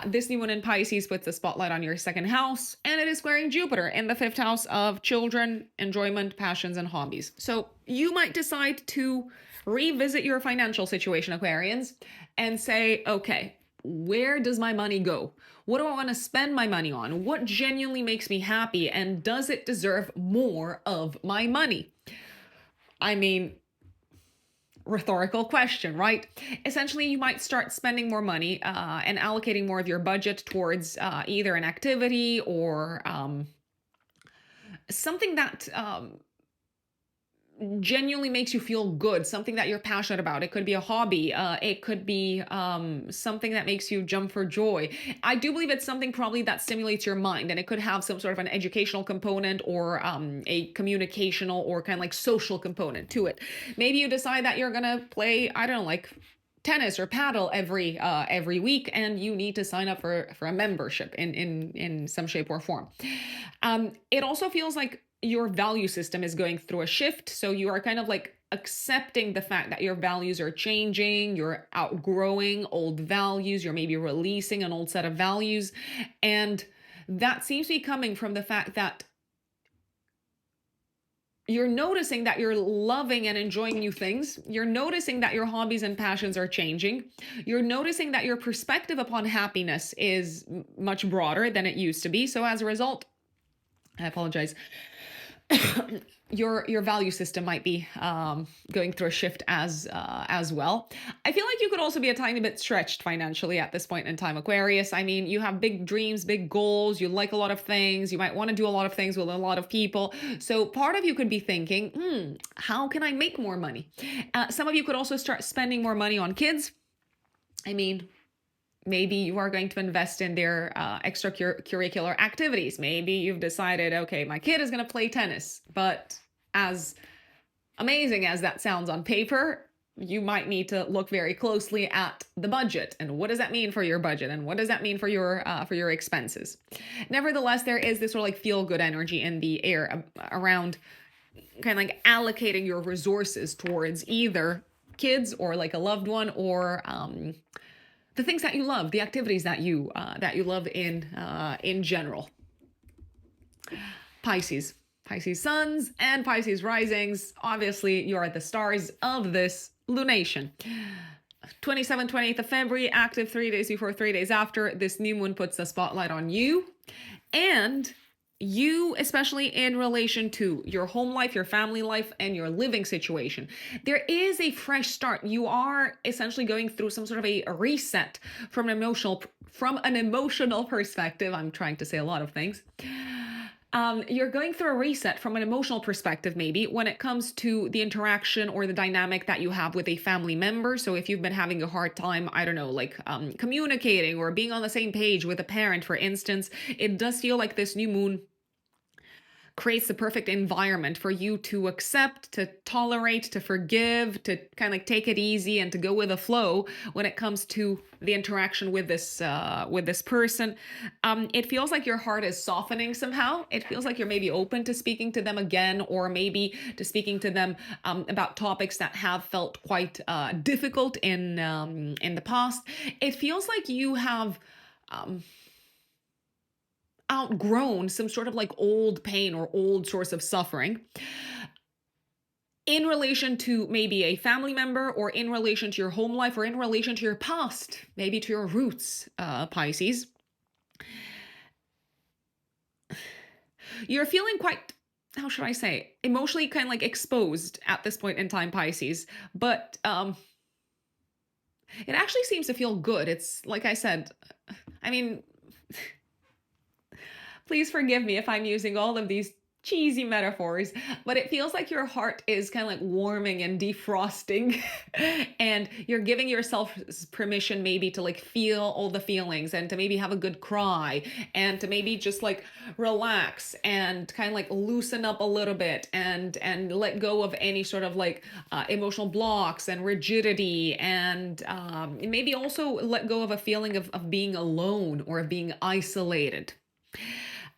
This new one in Pisces puts the spotlight on your second house, and it is squaring Jupiter in the 5th house of children, enjoyment, passions, and hobbies. So you might decide to revisit your financial situation, Aquarians, and say, okay, where does my money go? What do I want to spend my money on? What genuinely makes me happy? And does it deserve more of my money? I mean, rhetorical question, right? Essentially, you might start spending more money and allocating more of your budget towards either an activity or something that genuinely makes you feel good, something that you're passionate about. It could be a hobby. It could be something that makes you jump for joy. I do believe it's something probably that stimulates your mind, and it could have some sort of an educational component or a communicational or kind of like social component to it. Maybe you decide that you're gonna play, I don't know, like tennis or paddle every week, and you need to sign up for a membership in some shape or form. It also feels like your value system is going through a shift. So you are kind of like accepting the fact that your values are changing, you're outgrowing old values, you're maybe releasing an old set of values. And that seems to be coming from the fact that you're noticing that you're loving and enjoying new things. You're noticing that your hobbies and passions are changing. You're noticing that your perspective upon happiness is much broader than it used to be. So as a result, I apologize, your value system might be going through a shift as well. I feel like you could also be a tiny bit stretched financially at this point in time, Aquarius. I mean, you have big dreams, big goals. You like a lot of things. You might want to do a lot of things with a lot of people. So part of you could be thinking, how can I make more money? Some of you could also start spending more money on kids. I mean, maybe you are going to invest in their extracurricular activities. Maybe you've decided, okay, my kid is going to play tennis. But as amazing as that sounds on paper, you might need to look very closely at the budget. And what does that mean for your budget? And what does that mean for your expenses? Nevertheless, there is this sort of like feel-good energy in the air around kind of like allocating your resources towards either kids or like a loved one, or the things that you love, the activities that you love in general. Pisces suns and Pisces risings. Obviously, you're the stars of this lunation. 27th, 28th of February, active 3 days before, 3 days after. This new moon puts the spotlight on you. And you, especially in relation to your home life, your family life, and your living situation, there is a fresh start. You are essentially going through some sort of a reset from an emotional perspective. I'm trying to say a lot of things. You're going through a reset from an emotional perspective, maybe when it comes to the interaction or the dynamic that you have with a family member. So if you've been having a hard time, I don't know, like communicating or being on the same page with a parent, for instance, it does feel like this new moon creates the perfect environment for you to accept, to tolerate, to forgive, to kind of like take it easy and to go with the flow when it comes to the interaction with this person. It feels like your heart is softening somehow. It feels like you're maybe open to speaking to them again, or maybe to speaking to them about topics that have felt quite difficult in the past. It feels like you have outgrown some sort of like old pain or old source of suffering in relation to maybe a family member, or in relation to your home life, or in relation to your past, maybe to your roots, Pisces. You're feeling quite, how should I say, emotionally kind of like exposed at this point in time, Pisces, but it actually seems to feel good. It's like I said, I mean, please forgive me if I'm using all of these cheesy metaphors, but it feels like your heart is kind of like warming and defrosting and you're giving yourself permission maybe to like feel all the feelings, and to maybe have a good cry, and to maybe just like relax and kind of like loosen up a little bit, and let go of any sort of like emotional blocks and rigidity, and maybe also let go of a feeling of being alone or of being isolated.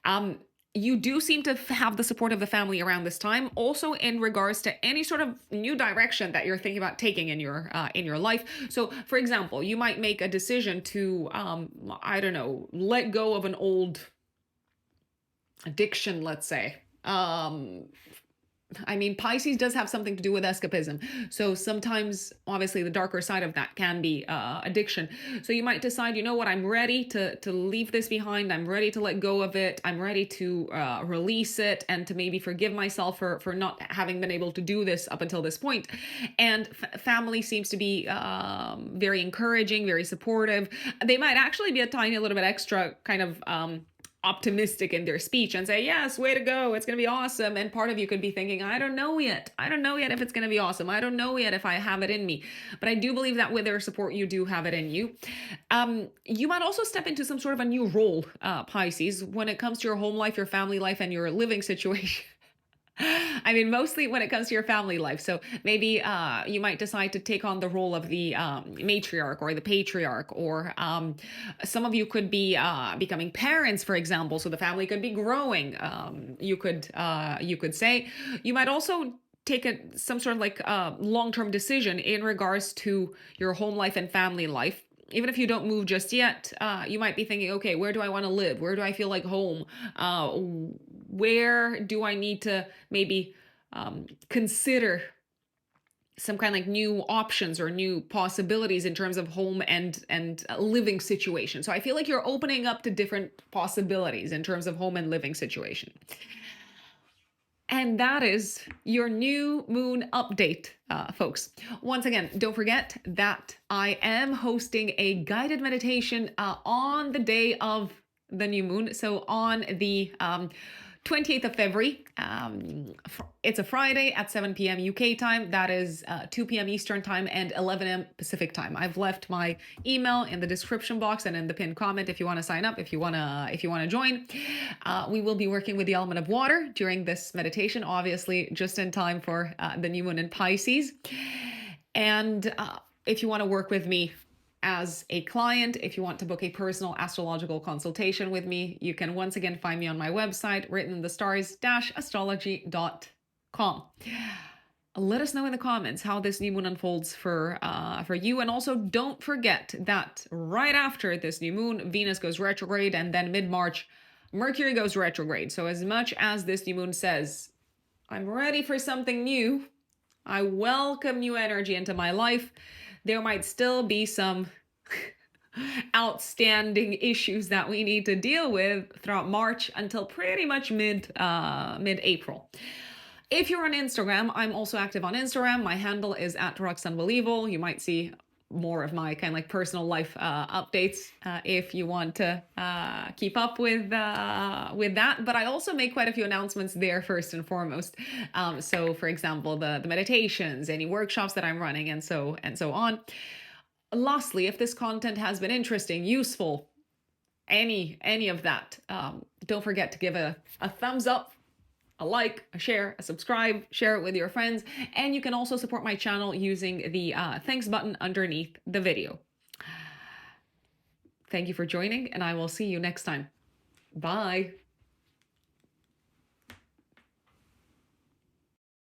Um, you do seem to have the support of the family around this time, also in regards to any sort of new direction that you're thinking about taking in your life. So for example, you might make a decision to I don't know, let go of an old addiction, let's say. I mean, Pisces does have something to do with escapism. So sometimes, obviously, the darker side of that can be addiction. So you might decide, you know what, I'm ready to leave this behind. I'm ready to let go of it. I'm ready to release it, and to maybe forgive myself for not having been able to do this up until this point. And family seems to be very encouraging, very supportive. They might actually be a tiny little bit extra kind of optimistic in their speech and say, yes, way to go, it's going to be awesome. And part of you could be thinking, I don't know yet if it's going to be awesome. I don't know yet if I have it in me. But I do believe that with their support, you do have it in you. You might also step into some sort of a new role, Pisces, when it comes to your home life, your family life, and your living situation. I mean, mostly when it comes to your family life. So maybe you might decide to take on the role of the matriarch or the patriarch, or some of you could be becoming parents, for example. So the family could be growing. You could say. You might also take some sort of like long-term decision in regards to your home life and family life. Even if you don't move just yet, you might be thinking, okay, where do I want to live? Where do I feel like home? Where do I need to maybe consider some kind of like new options or new possibilities in terms of home and living situation? So I feel like you're opening up to different possibilities in terms of home and living situation. And that is your new moon update, folks. Once again, don't forget that I am hosting a guided meditation on the day of the new moon. So on the 28th of February. It's a Friday at 7 p.m. UK time. That is 2 p.m. Eastern time and 11 a.m. Pacific time. I've left my email in the description box and in the pinned comment if you want to sign up, if you want to join. We will be working with the element of water during this meditation, obviously just in time for the new moon in Pisces. And if you want to work with me as a client, if you want to book a personal astrological consultation with me, you can once again find me on my website, written in the stars-astrology.com. Let us know in the comments how this new moon unfolds for you. And also don't forget that right after this new moon, Venus goes retrograde, and then mid-March, Mercury goes retrograde. So as much as this new moon says, I'm ready for something new, I welcome new energy into my life, there might still be some outstanding issues that we need to deal with throughout March until pretty much mid-April. If you're on Instagram, I'm also active on Instagram. My handle is @RoxAnbelievable. You might see more of my kind of like personal life updates if you want to keep up with that. But I also make quite a few announcements there first and foremost. So, for example, the meditations, any workshops that I'm running, and so on. Lastly, if this content has been interesting, useful, any of that, don't forget to give a thumbs up, a like, a share, a subscribe, share it with your friends, and you can also support my channel using the thanks button underneath the video. Thank you for joining, and I will see you next time. Bye.